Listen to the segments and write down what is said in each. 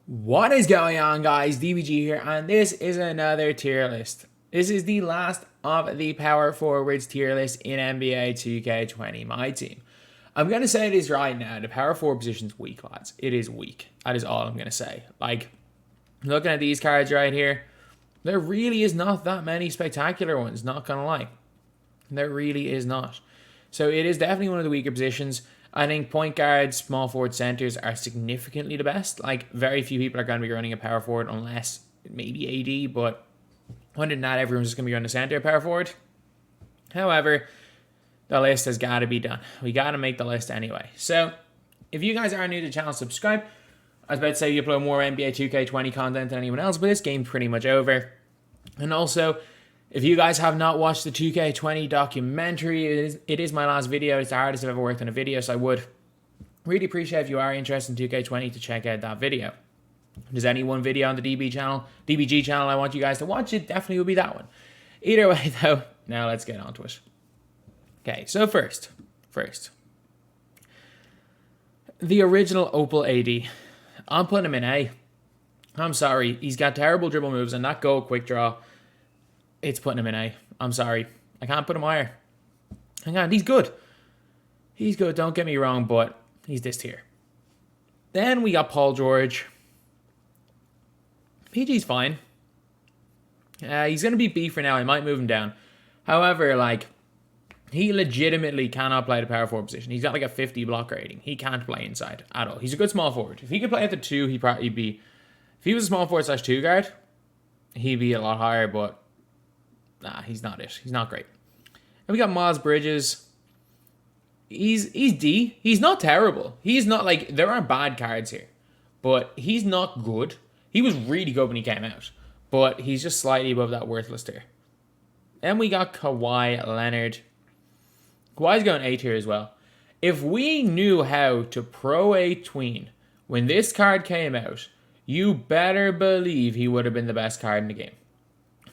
What is going on, guys? DBG here, and this is another tier list. This is the last of the power forwards tier list in NBA 2K20 MyTEAM. I'm going to say this right now. The power forward position's weak, lads. It is weak. That is all I'm going to say. Like, looking at these cards right here, there really is not that many spectacular ones, not going to lie. There really is not. So it is definitely one of the weaker positions. I think point guards, small forward, centers are significantly the best. Like, very few people are going to be running a power forward unless maybe AD, but other than that, everyone's just going to be running a center power forward. However, the list has got to be done. We got to make the list anyway. So if you guys are new to the channel, subscribe. I was about to say you upload more NBA 2K20 content than anyone else, but this game's pretty much over. And also, if you guys have not watched the 2K20 documentary, it is my last video. It's the hardest I've ever worked on a video, so I would really appreciate if you are interested in 2K20 to check out that video. If there's any one video on the DBG channel I want you guys to watch, it definitely will be that one. Either way, though, now let's get on to it. Okay, so first, the original Opal AD. I'm putting him in A. I'm sorry, he's got terrible dribble moves, and that goal quick draw, it's putting him in A. I'm sorry. I can't put him higher. Hang on, he's good. He's good, don't get me wrong, but he's this tier. Then we got Paul George. PG's fine. He's going to be B for now. I might move him down. However, like, he legitimately cannot play the power forward position. He's got like a 50 block rating. He can't play inside at all. He's a good small forward. If he could play at the 2, he'd probably be... If he was a small forward / 2 guard, he'd be a lot higher, but... Nah, he's not it. He's not great. And we got Miles Bridges. He's D. He's not terrible. He's not like... There are bad cards here. But he's not good. He was really good when he came out. But he's just slightly above that worthless tier. Then we got Kawhi Leonard. Kawhi's going A tier as well. If we knew how to Pro A tween when this card came out, you better believe he would have been the best card in the game.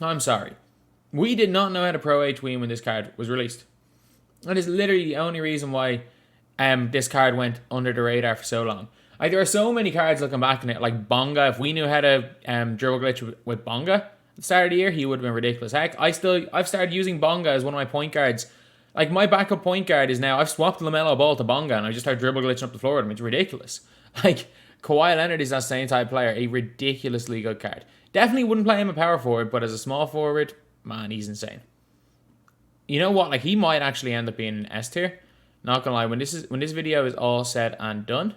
I'm sorry. We did not know how to Pro A tween when this card was released. That is literally the only reason why this card went under the radar for so long. Like, there are so many cards looking back on it, like Bonga. If we knew how to dribble glitch with Bonga at the start of the year, he would have been ridiculous. Heck, I've started using Bonga as one of my point guards. Like, my backup point guard is now, I've swapped LaMelo Ball to Bonga, and I just start dribble glitching up the floor with him. It's ridiculous. Like, Kawhi Leonard is that same type player, a ridiculously good card. Definitely wouldn't play him a power forward, but as a small forward, man, he's insane. You know what? Like, he might actually end up being an S tier. Not gonna lie, when this video is all said and done,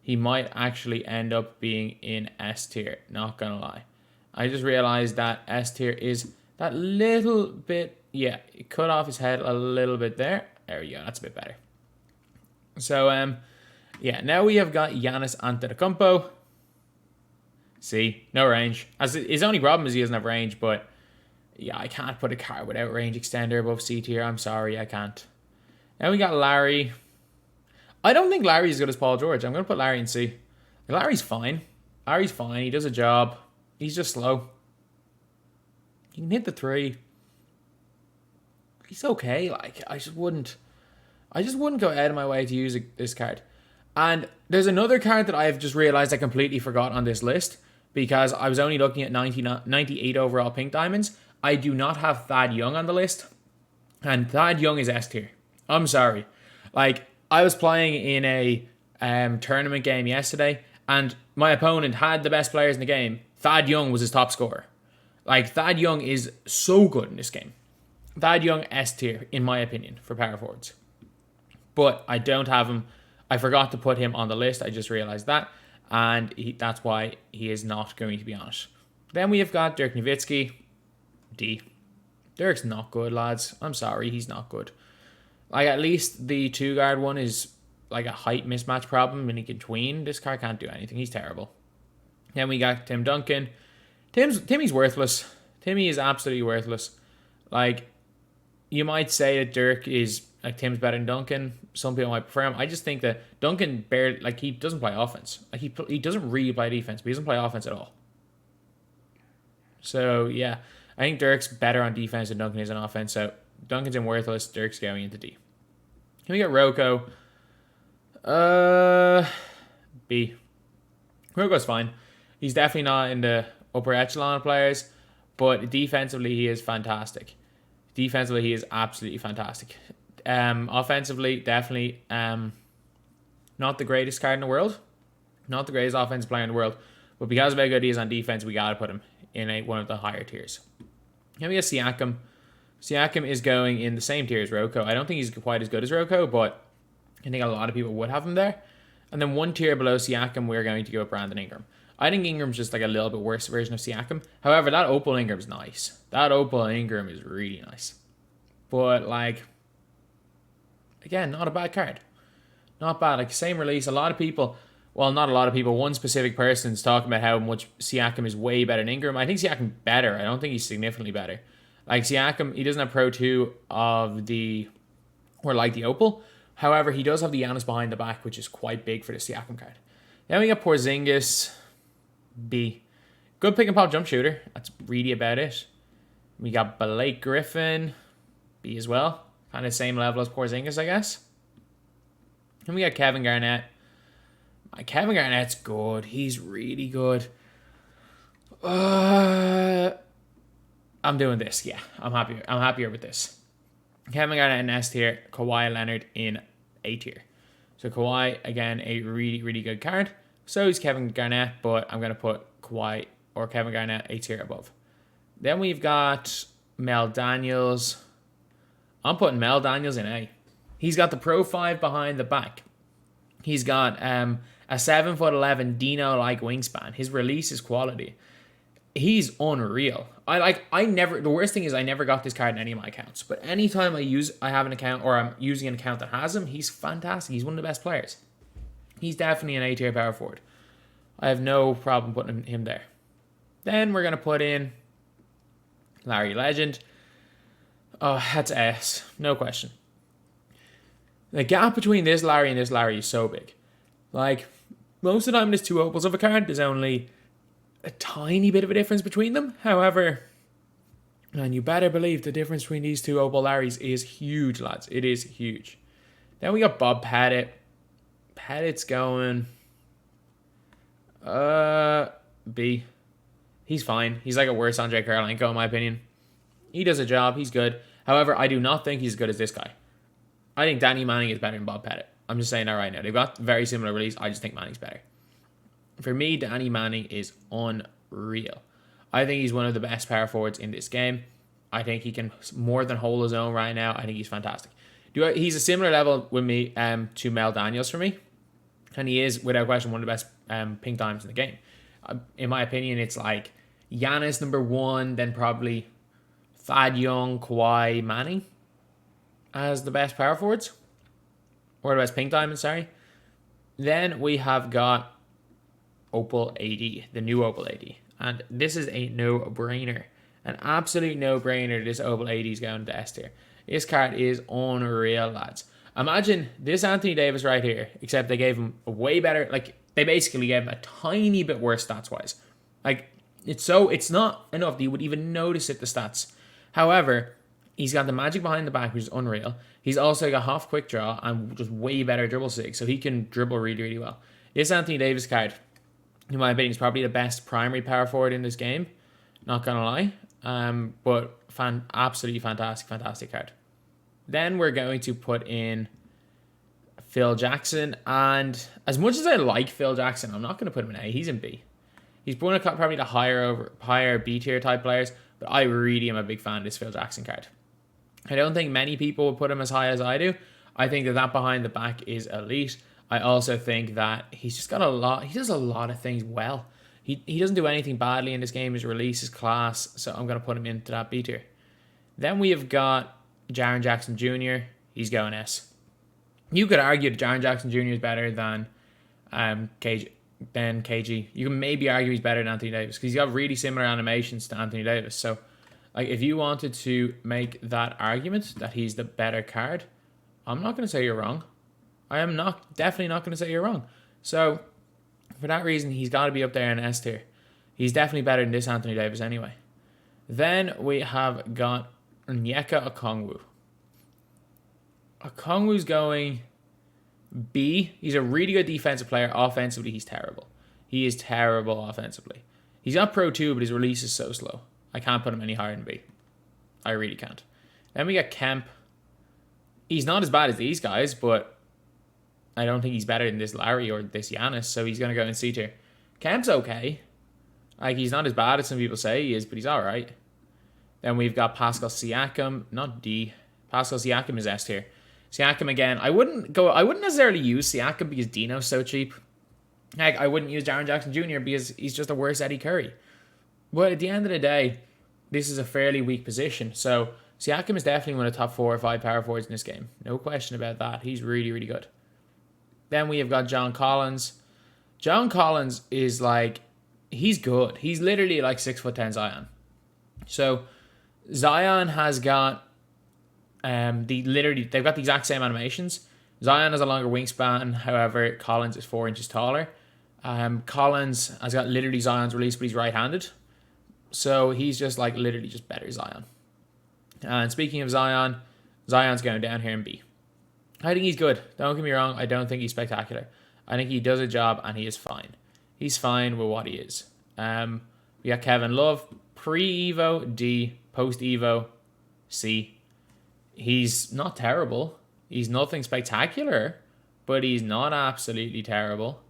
he might actually end up being in S tier. Not gonna lie. I just realized that S tier is that little bit, yeah, it cut off his head a little bit there. There we go, that's a bit better. So, yeah, now we have got Giannis Antetokounmpo. See, no range. His only problem is he doesn't have range, but yeah, I can't put a card without range extender above C tier. I'm sorry, I can't. Now we got Larry. I don't think Larry's as good as Paul George. I'm going to put Larry in C. Larry's fine. Larry's fine. He does a job. He's just slow. He can hit the 3. He's okay. Like, I just wouldn't go out of my way to use this card. And there's another card that I've just realized I completely forgot on this list because I was only looking at 98 overall pink diamonds. I do not have Thad Young on the list. And Thad Young is S tier. I'm sorry. Like, I was playing in a tournament game yesterday, and my opponent had the best players in the game. Thad Young was his top scorer. Like, Thad Young is so good in this game. Thad Young, S tier, in my opinion, for power forwards. But I don't have him. I forgot to put him on the list. I just realized that. And that's why he is not going to be on it. Then we have got Dirk Nowitzki. D. Dirk's not good, lads. I'm sorry, he's not good. Like, at least the 2-guard one is like a height mismatch problem and he can tween. This card can't do anything. He's terrible. Then we got Tim Duncan. Timmy's worthless. Timmy is absolutely worthless. Like, you might say that Dirk is, like, Tim's better than Duncan. Some people might prefer him. I just think that Duncan barely, like, he doesn't play offense. Like, he doesn't really play defense, but he doesn't play offense at all. So, yeah. I think Dirk's better on defense than Duncan is on offense, so Duncan's in worthless. Dirk's going into D. Here we got Rocco. B. Roko's fine. He's definitely not in the upper echelon of players, but defensively he is fantastic. Defensively he is absolutely fantastic. Offensively, definitely not the greatest card in the world. Not the greatest offensive player in the world. But because of how good he is on defense, we got to put him in one of the higher tiers. Then we got Siakam. Siakam is going in the same tier as Roko. I don't think he's quite as good as Roko, but I think a lot of people would have him there. And then one tier below Siakam, we're going to go with Brandon Ingram. I think Ingram's just like a little bit worse version of Siakam. However, that Opal Ingram's nice. That Opal Ingram is really nice. But, like, again, not a bad card. Not bad. Like, same release. A lot of people, well, not a lot of people, one specific person's talking about how much Siakam is way better than Ingram. I think Siakam's better. I don't think he's significantly better. Like, Siakam, he doesn't have Pro 2 of the, or like the Opal. However, he does have the Giannis behind the back, which is quite big for the Siakam card. Then we got Porzingis, B. Good pick and pop jump shooter. That's really about it. We got Blake Griffin, B as well. Kind of same level as Porzingis, I guess. And we got Kevin Garnett. Kevin Garnett's good. He's really good. I'm doing this. Yeah, I'm happier with this. Kevin Garnett in S tier. Kawhi Leonard in A tier. So Kawhi, again, a really, really good card. So is Kevin Garnett, but I'm going to put Kawhi or Kevin Garnett A tier above. Then we've got Mel Daniels. I'm putting Mel Daniels in A. He's got the Pro 5 behind the back. He's got a 7'11" Dino-like wingspan. His release is quality. He's unreal. The worst thing is I never got this card in any of my accounts. But anytime I have an account or I'm using an account that has him, he's fantastic. He's one of the best players. He's definitely an A-tier power forward. I have no problem putting him there. Then we're going to put in Larry Legend. Oh, that's S. No question. The gap between this Larry and this Larry is so big. Like, most of the time there's two opals of a card. There's only a tiny bit of a difference between them. However, and you better believe the difference between these two opal Larrys is huge, lads. It is huge. Then we got Bob Pettit. Pettit's going B. He's fine. He's like a worse Andre Kirilenko in my opinion. He does a job. He's good. However, I do not think he's as good as this guy. I think Danny Manning is better than Bob Pettit. I'm just saying that right now. They've got very similar release. I just think Manning's better. For me, Danny Manning is unreal. I think he's one of the best power forwards in this game. I think he can more than hold his own right now. I think he's fantastic. He's a similar level with me to Mel Daniels for me. And he is, without question, one of the best pink dimes in the game. In my opinion, it's like Giannis number 1, then probably Thad Young, Kawhi, Manning as the best power forwards. Or the best pink diamonds, sorry. Then we have got Opal AD, the new Opal AD. And this is a no-brainer. An absolute no-brainer. This Opal AD is going to S tier. This card is unreal, lads. Imagine this Anthony Davis right here, except they gave him a way better, like, they basically gave him a tiny bit worse stats-wise. Like, it's not enough that you would even notice it, the stats. However, he's got the magic behind the back, which is unreal. He's also got half quick draw and just way better dribble sig, so he can dribble really, really well. This Anthony Davis card, in my opinion, is probably the best primary power forward in this game. Not gonna lie. But absolutely fantastic card. Then we're going to put in Phil Jackson. And as much as I like Phil Jackson, I'm not going to put him in A. He's in B. He's one of probably the higher B tier type players. But I really am a big fan of this Phil Jackson card. I don't think many people would put him as high as I do. I think that behind the back is elite. I also think that he's just got he does a lot of things well. He doesn't do anything badly in this game. His release is class. So I'm going to put him into that B tier. Then we have got Jaren Jackson Jr. He's going S. You could argue that Jaren Jackson Jr. is better than KG. You can maybe argue he's better than Anthony Davis because he's got really similar animations to Anthony Davis. So, like, if you wanted to make that argument that he's the better card, I'm not going to say you're wrong. I am definitely not going to say you're wrong. So, for that reason, he's got to be up there in S tier. He's definitely better than this Anthony Davis anyway. Then we have got Onyeka Okongwu. Okongwu's going B. He's a really good defensive player. Offensively, he's terrible. He is terrible offensively. He's got Pro 2, but his release is so slow. I can't put him any higher than B. I really can't. Then we got Kemp. He's not as bad as these guys, but I don't think he's better than this Larry or this Giannis, so he's going to go in C tier. Kemp's okay. Like, he's not as bad as some people say he is, but he's all right. Then we've got Pascal Siakam, not D. Pascal Siakam is S tier. Siakam again. I wouldn't necessarily use Siakam because Dino's so cheap. Heck, I wouldn't use Jaren Jackson Jr. because he's just a worse Eddie Curry. But at the end of the day, this is a fairly weak position. So Siakam is definitely one of the top 4 or 5 power forwards in this game. No question about that. He's really, really good. Then we have got John Collins. John Collins is like, he's good. He's literally like 6'10" Zion. So Zion has got they've got the exact same animations. Zion has a longer wingspan, however, Collins is 4 inches taller. Collins has got literally Zion's release, but he's right-handed. So he's just like literally just better Zion. And speaking of Zion, Zion's going down here in B. I think he's good. Don't get me wrong. I don't think he's spectacular. I think he does a job and he is fine. He's fine with what he is. We got Kevin Love, pre-Evo, D, post-Evo, C. He's not terrible. He's nothing spectacular, but he's not absolutely terrible.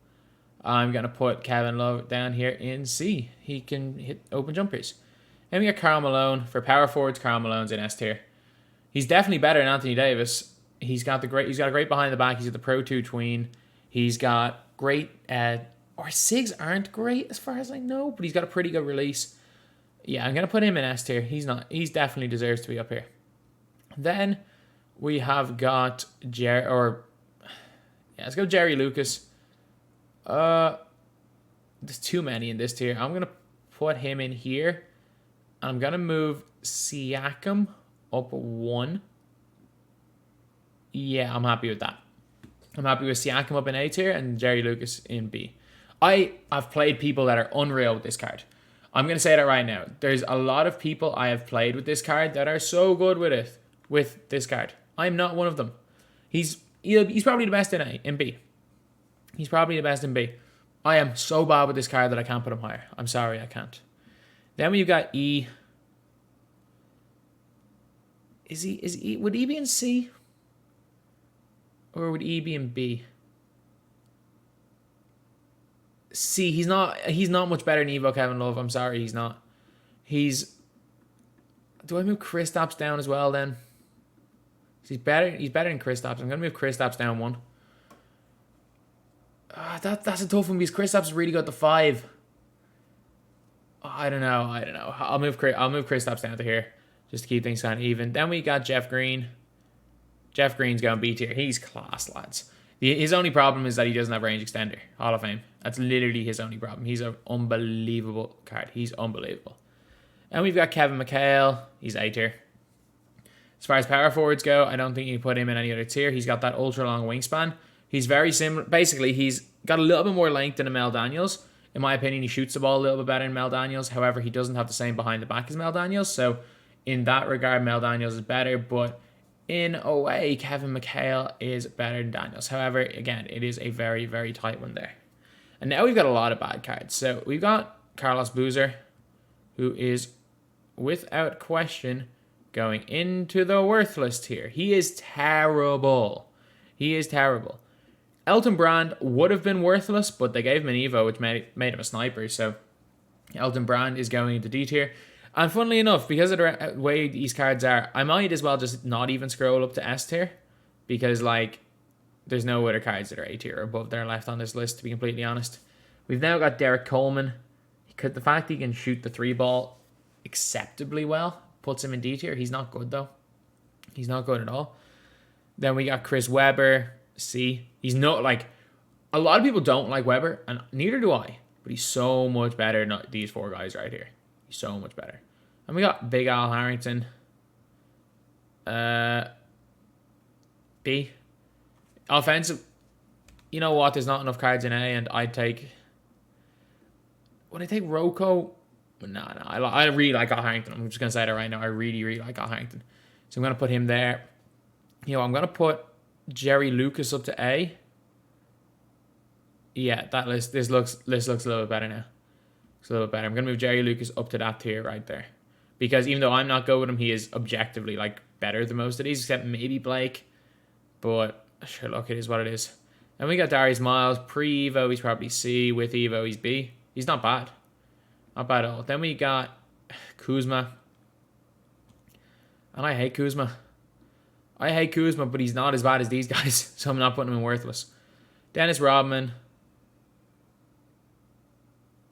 I'm going to put Kevin Love down here in C. He can hit open jumpers. Then we got Karl Malone. For power forwards, Karl Malone's in S tier. He's definitely better than Anthony Davis. He's got a great behind the back. He's got the Pro 2 tween. He's got great, or SIGs aren't great as far as I know, but he's got a pretty good release. Yeah, I'm going to put him in S tier. He's definitely deserves to be up here. Then we have got let's go Jerry Lucas. There's too many in this tier. I'm going to put him in here. I'm going to move Siakam up 1. Yeah, I'm happy with that. I'm happy with Siakam up in A tier and Jerry Lucas in B. I've played people that are unreal with this card. I'm going to say that right now. There's a lot of people I have played with this card that are so good with this card. I'm not one of them. He's probably the best in B. He's probably the best in B. I am so bad with this card that I can't put him higher. I'm sorry, I can't. Then we've got E. Would E be in C? Or would E be in B? C. He's not much better than Evo Kevin Love. I'm sorry, he's not. Do I move Kristaps down as well then? He's better than Kristaps. I'm gonna move Kristaps down 1. That's a tough one because Kristaps is really good at the 5. I don't know. I'll move Kristaps down to here just to keep things kind of even. Then we got Jeff Green. Jeff Green's going B tier. He's class, lads. His only problem is that he doesn't have range extender. Hall of Fame. That's literally his only problem. He's an unbelievable card. He's unbelievable. And we've got Kevin McHale. He's A tier. As far as power forwards go, I don't think you put him in any other tier. He's got that ultra long wingspan. He's very similar. Basically, he's got a little bit more length than a Mel Daniels. In my opinion, he shoots the ball a little bit better than Mel Daniels. However, he doesn't have the same behind the back as Mel Daniels. So in that regard, Mel Daniels is better. But in a way, Kevin McHale is better than Daniels. However, again, it is a very, very tight one there. And now we've got a lot of bad cards. So we've got Carlos Boozer, who is, without question, going into the worthless tier. He is terrible. He is terrible. Elton Brand would have been worthless, but they gave him an Evo, which made him a sniper. So Elton Brand is going into D tier. And funnily enough, because of the way these cards are, I might as well just not even scroll up to S tier. Because, like, there's no other cards that are A tier or above that are left on this list, to be completely honest. We've now got Derek Coleman. The fact he can shoot the 3 ball acceptably well puts him in D tier. He's not good, though. He's not good at all. Then we got Chris Webber, C. He's not, like, a lot of people don't like Webber, and neither do I. But he's so much better than these 4 guys right here. He's so much better. And we got Big Al Harrington. B. Offensive. You know what? There's not enough cards in A, and I'd take... Would I take Rocco? No. I really like Al Harrington. I'm just going to say that right now. I really, really like Al Harrington. So I'm going to put him there. You know, I'm going to put Jerry Lucas up to A. Yeah, that list. This looks a little bit better now. It's a little bit better. I'm gonna move Jerry Lucas up to that tier right there, because even though I'm not good with him, he is objectively like better than most of these, except maybe Blake. But sure, look, it is what it is. And we got Darius Miles pre-Evo. He's probably C. With Evo, he's B. He's not bad, not bad at all. Then we got Kuzma, and I hate Kuzma. But he's not as bad as these guys, so I'm not putting him in worthless. Dennis Rodman.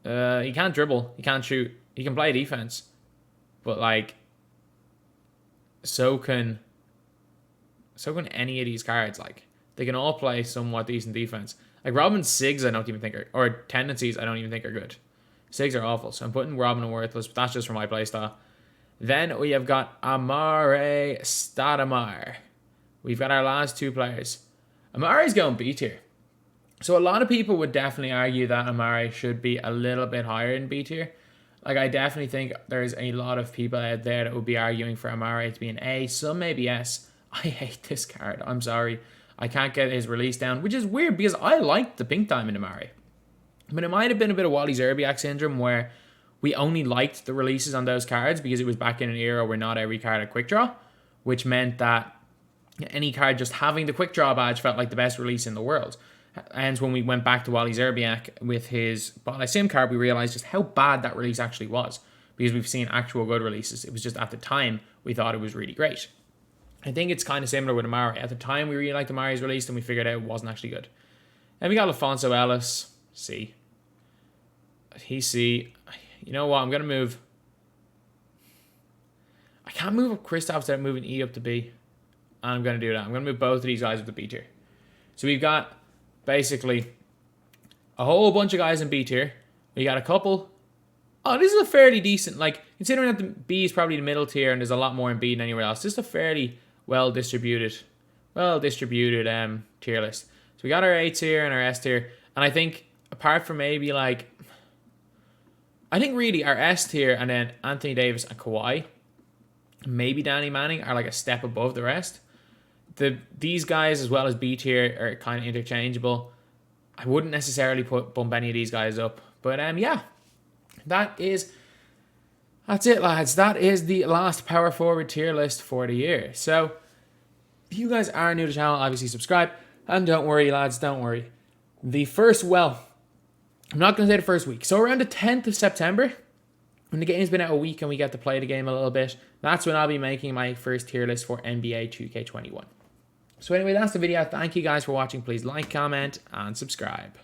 He can't dribble. He can't shoot. He can play defense. But, like, so can any of these cards. Like, they can all play somewhat decent defense. Like, Rodman's SIGs I don't even think are... Or tendencies I don't even think are good. SIGs are awful. So I'm putting Rodman in worthless. But that's just for my playstyle. Then we have got Amare Stoudemire. We've got our last two players. Amare's going B tier. So a lot of people would definitely argue that Amare should be a little bit higher in B tier. Like, I definitely think there's a lot of people out there that would be arguing for Amare to be an A. Some maybe S. I hate this card. I'm sorry. I can't get his release down, which is weird because I liked the Pink Diamond Amare. But it might have been a bit of Wally Zerbiak syndrome where we only liked the releases on those cards because it was back in an era where not every card had Quick Draw, which meant that any card just having the Quick Draw badge felt like the best release in the world. And when we went back to Wally Zerbiak with his Botlight Sim card, we realized just how bad that release actually was, because we've seen actual good releases. It was just at the time we thought it was really great. I think it's kind of similar with Amare. At the time we really liked Amare's release, and we figured out it wasn't actually good. And we got Alfonso Ellis, C. He's C. You know what? I'm going to move... I can't move up Kristaps without moving E up to B. And I'm going to do that. I'm going to move both of these guys up to B tier. So we've got basically a whole bunch of guys in B tier. We got a couple... Oh, this is a fairly decent... Like, considering that the B is probably the middle tier and there's a lot more in B than anywhere else, this is a fairly well-distributed tier list. So we got our A tier and our S tier. And I think, apart from maybe, like... I think really our S tier and then Anthony Davis and Kawhi, maybe Danny Manning, are like a step above the rest. These guys, as well as B tier, are kind of interchangeable. I wouldn't necessarily bump any of these guys up. But yeah, that's it, lads. That is the last power forward tier list for the year. So if you guys are new to the channel, obviously subscribe. And don't worry, lads, don't worry. I'm not going to say the first week. So around the 10th of September, when the game's been out a week and we get to play the game a little bit, that's when I'll be making my first tier list for NBA 2K21. So anyway, that's the video. Thank you guys for watching. Please like, comment, and subscribe.